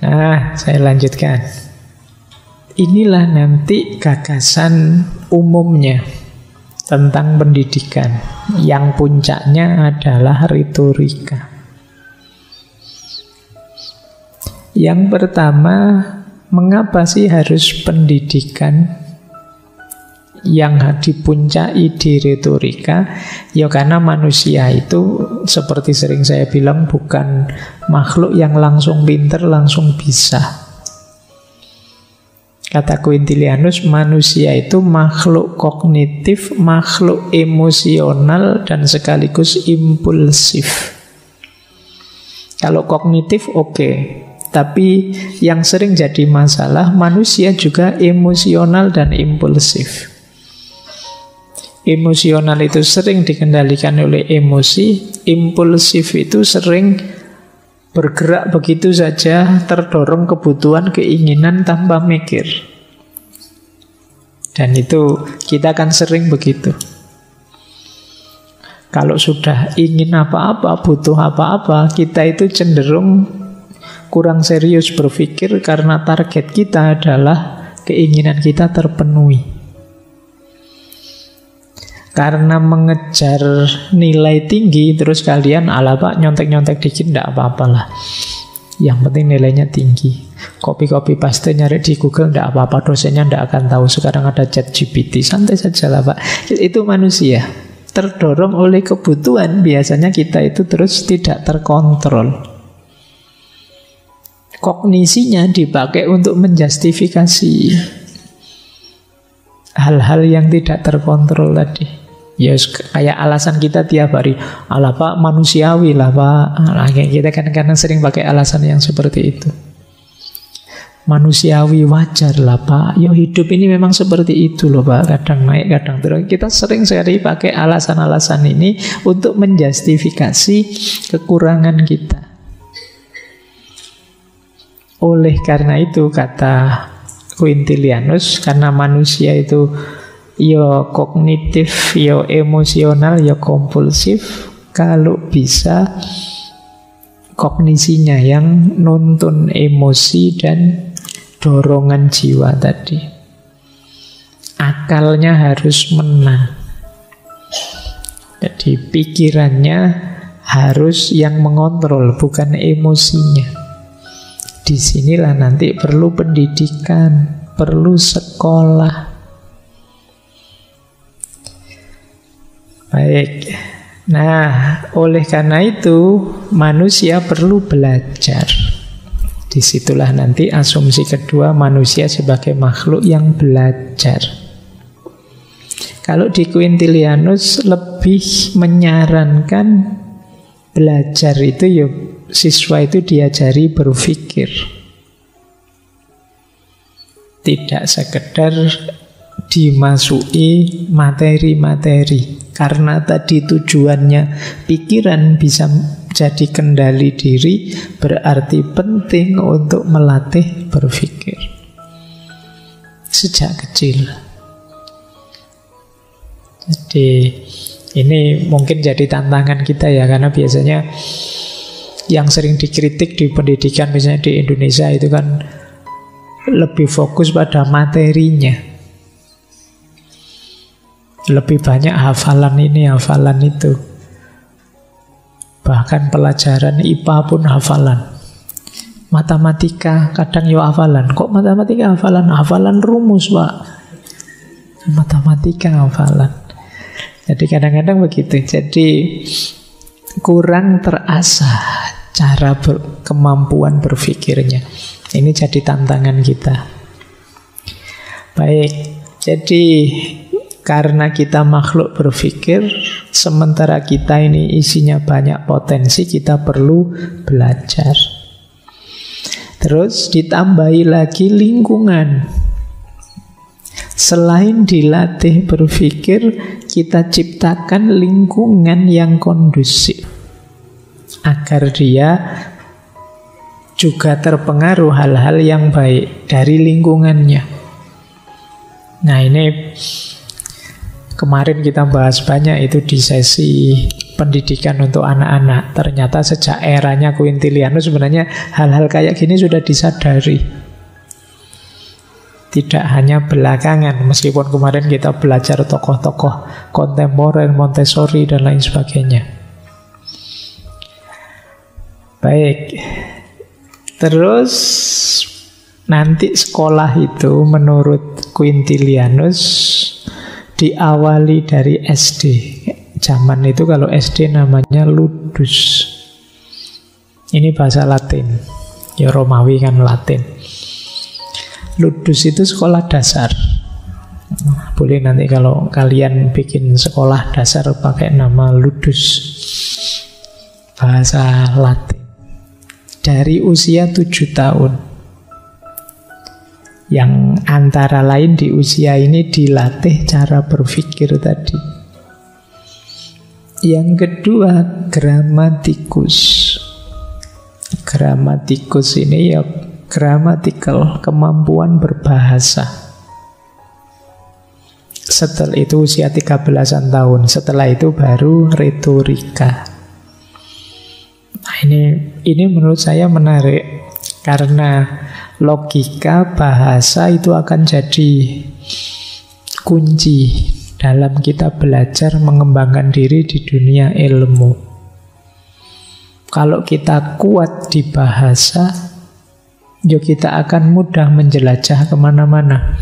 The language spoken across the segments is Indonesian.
Nah, saya lanjutkan. Inilah nanti gagasan umumnya tentang pendidikan, yang puncaknya adalah retorika. Yang pertama, mengapa sih harus pendidikan yang dipuncai di retorika? Ya karena manusia itu seperti sering saya bilang bukan makhluk yang langsung pinter, langsung bisa. Kata Quintilianus, manusia itu makhluk kognitif, makhluk emosional, dan sekaligus impulsif. Kalau kognitif oke, tapi yang sering jadi masalah, manusia juga emosional dan impulsif. Emosional itu sering dikendalikan oleh emosi, impulsif itu sering bergerak begitu saja, terdorong kebutuhan, keinginan tanpa mikir. Dan itu kita kan sering begitu. Kalau sudah ingin apa-apa, butuh apa-apa, kita itu cenderung kurang serius berpikir karena target kita adalah keinginan kita terpenuhi. Karena mengejar nilai tinggi, terus kalian ala pak nyontek-nyontek dikit tidak apa-apalah. Yang penting nilainya tinggi. Copy paste nyari di Google tidak apa-apa, dosennya tidak akan tahu. Sekarang ada ChatGPT, santai saja lah pak. Itu manusia terdorong oleh kebutuhan. Biasanya kita itu terus tidak terkontrol. Kognisinya dipakai untuk menjustifikasi hal-hal yang tidak terkontrol tadi. Ya kayak alasan kita tiap hari, alah pak manusiawi lah pak. Nah, kita kadang-kadang sering pakai alasan yang seperti itu. Manusiawi, wajar lah pak. Yo hidup ini memang seperti itu loh pak. Kadang naik, kadang turun. Kita sering sekali pakai alasan-alasan ini untuk menjustifikasi kekurangan kita. Oleh karena itu kata Quintilianus, karena manusia itu yo kognitif, yo emosional, yo kompulsif, kalau bisa kognisinya yang nuntun emosi dan dorongan jiwa tadi. Akalnya harus menang. Jadi pikirannya harus yang mengontrol, bukan emosinya. Disinilah nanti perlu pendidikan, perlu sekolah. Baik. Nah, oleh karena itu manusia perlu belajar. Disitulah nanti asumsi kedua, manusia sebagai makhluk yang belajar. Kalau di Quintilianus lebih menyarankan belajar itu ya siswa itu diajari berpikir. Tidak sekedar dimasuki materi-materi. Karena tadi tujuannya pikiran bisa jadi kendali diri, berarti penting untuk melatih berpikir sejak kecil. Jadi ini mungkin jadi tantangan kita ya, karena biasanya yang sering dikritik di pendidikan misalnya di Indonesia itu kan lebih fokus pada materinya. Lebih banyak hafalan ini, hafalan itu. Bahkan pelajaran IPA pun hafalan. Matematika kadang yo hafalan. Kok matematika hafalan? Hafalan rumus, Pak. Matematika hafalan. Jadi kadang-kadang begitu. Jadi kurang terasah cara kemampuan berpikirnya. Ini jadi tantangan kita. Baik, jadi karena kita makhluk berpikir, sementara kita ini isinya banyak potensi, kita perlu belajar. Terus ditambahi lagi lingkungan. Selain dilatih berpikir, kita ciptakan lingkungan yang kondusif agar dia juga terpengaruh hal-hal yang baik dari lingkungannya. Nah ini kemarin kita bahas banyak itu di sesi pendidikan untuk anak-anak. Ternyata sejak eranya Quintilianus sebenarnya hal-hal kayak gini sudah disadari. Tidak hanya belakangan, meskipun kemarin kita belajar tokoh-tokoh kontemporer, Montessori dan lain sebagainya. Baik. Terus nanti sekolah itu menurut Quintilianus diawali dari SD. Zaman itu kalau SD namanya ludus. Ini bahasa Latin. Ya Romawi kan Latin. Ludus itu sekolah dasar. Boleh nanti kalau kalian bikin sekolah dasar pakai nama ludus. Bahasa Latin. Dari usia 7 tahun. Yang antara lain di usia ini dilatih cara berpikir tadi. Yang kedua, gramatikus. Gramatikus ini ya grammatical, kemampuan berbahasa. Setelah itu usia 13-an tahun. Setelah itu baru retorika. Nah, ini menurut saya menarik karena logika bahasa itu akan jadi kunci dalam kita belajar mengembangkan diri di dunia ilmu. Kalau kita kuat di bahasa, ya kita akan mudah menjelajah kemana-mana.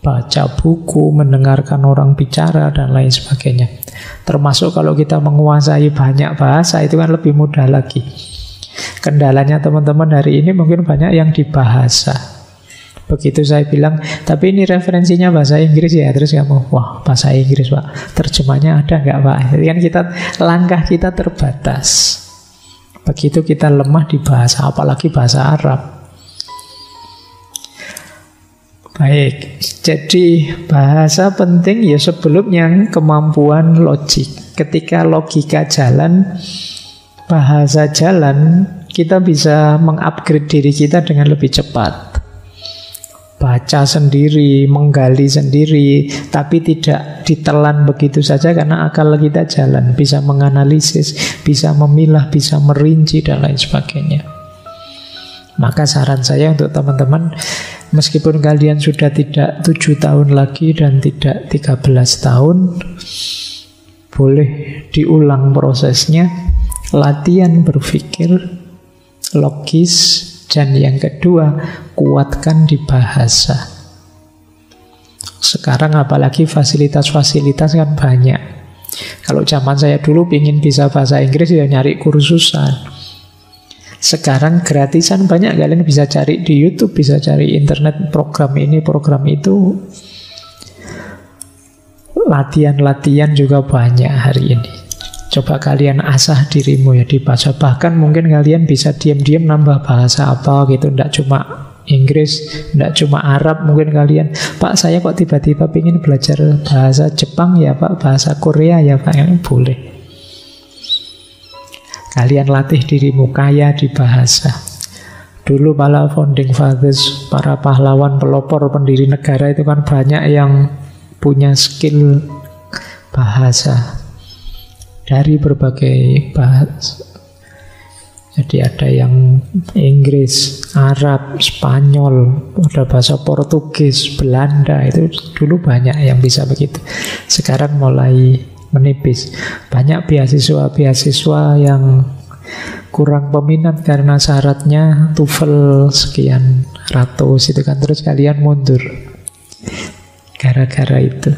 Baca buku, mendengarkan orang bicara, dan lain sebagainya. Termasuk kalau kita menguasai banyak bahasa, itu kan lebih mudah lagi. Kendalanya teman-teman hari ini mungkin banyak yang di bahasa. Begitu saya bilang, tapi ini referensinya bahasa Inggris ya. Terus kamu, wah bahasa Inggris Pak, terjemahnya ada nggak Pak? Jadi kan langkah kita terbatas. Begitu kita lemah di bahasa, apalagi bahasa Arab. Baik, jadi bahasa penting ya sebelumnya kemampuan logik. Ketika logika jalan, bahasa jalan, kita bisa mengupgrade diri kita dengan lebih cepat. Baca sendiri, menggali sendiri, tapi tidak ditelan begitu saja karena akal kita jalan. Bisa menganalisis, bisa memilah, bisa merinci, dan lain sebagainya. Maka saran saya untuk teman-teman, meskipun kalian sudah tidak 7 tahun lagi dan tidak 13 tahun, boleh diulang prosesnya. Latihan berpikir logis, dan yang kedua, kuatkan di bahasa. Sekarang apalagi fasilitas-fasilitas kan banyak. Kalau zaman saya dulu ingin bisa bahasa Inggris ya nyari kursusan. Sekarang gratisan banyak, kalian bisa cari di YouTube, bisa cari internet, program ini, program itu. Latihan-latihan juga banyak hari ini. Coba kalian asah dirimu ya di bahasa. Bahkan mungkin kalian bisa diam-diam nambah bahasa apa gitu. Tidak cuma Inggris, tidak cuma Arab. Mungkin kalian, Pak saya kok tiba-tiba ingin belajar bahasa Jepang ya Pak, bahasa Korea ya Pak. Boleh. Kalian latih dirimu kaya di bahasa. Dulu para founding fathers, para pahlawan pelopor pendiri negara itu kan banyak yang punya skill bahasa dari berbagai bahasa. Jadi ada yang Inggris, Arab, Spanyol, ada bahasa Portugis, Belanda, itu dulu banyak yang bisa begitu. Sekarang mulai menipis. Banyak beasiswa-beasiswa yang kurang peminat karena syaratnya TOEFL sekian ratus itu kan, terus kalian mundur gara-gara itu.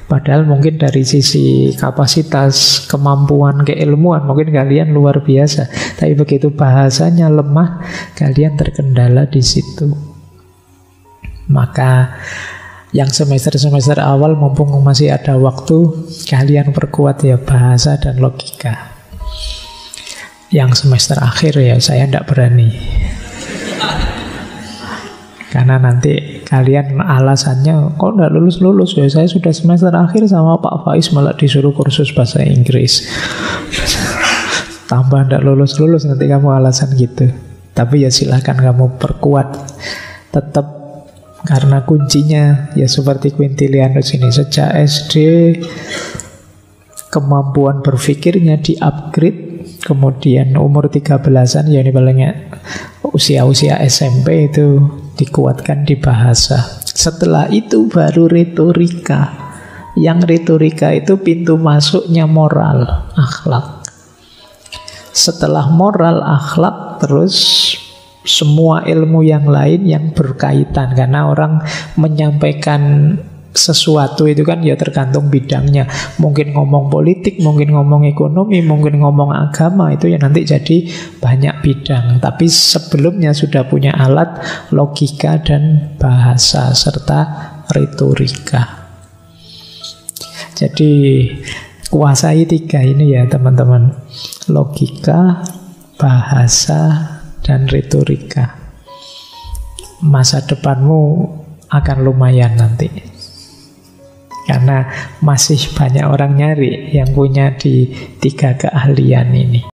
Padahal mungkin dari sisi kapasitas, kemampuan, keilmuan mungkin kalian luar biasa, tapi begitu bahasanya lemah, kalian terkendala di situ. Maka yang semester-semester awal mumpung masih ada waktu, kalian perkuat ya bahasa dan logika. Yang semester akhir ya saya tidak berani. Karena nanti kalian alasannya, kok tidak lulus-lulus ya, saya sudah semester akhir sama Pak Faiz malah disuruh kursus bahasa Inggris. Tambah tidak lulus-lulus nanti kamu alasan gitu. Tapi ya silahkan kamu perkuat. Tetap, karena kuncinya ya seperti Quintilianus ini, sejak SD kemampuan berpikirnya di-upgrade. Kemudian umur 13-an, ya ini palingnya usia-usia SMP itu dikuatkan di bahasa. Setelah itu baru retorika. Yang retorika itu pintu masuknya moral, akhlak. Setelah moral, akhlak, terus semua ilmu yang lain yang berkaitan. Karena orang menyampaikan sesuatu itu kan ya tergantung bidangnya. Mungkin ngomong politik, mungkin ngomong ekonomi, mungkin ngomong agama, itu ya nanti jadi banyak bidang. Tapi sebelumnya sudah punya alat logika dan bahasa serta retorika. Jadi kuasai 3 ini ya teman-teman. Logika, bahasa, dan retorika. Masa depanmu akan lumayan nanti. Karena masih banyak orang nyari yang punya di 3 keahlian ini.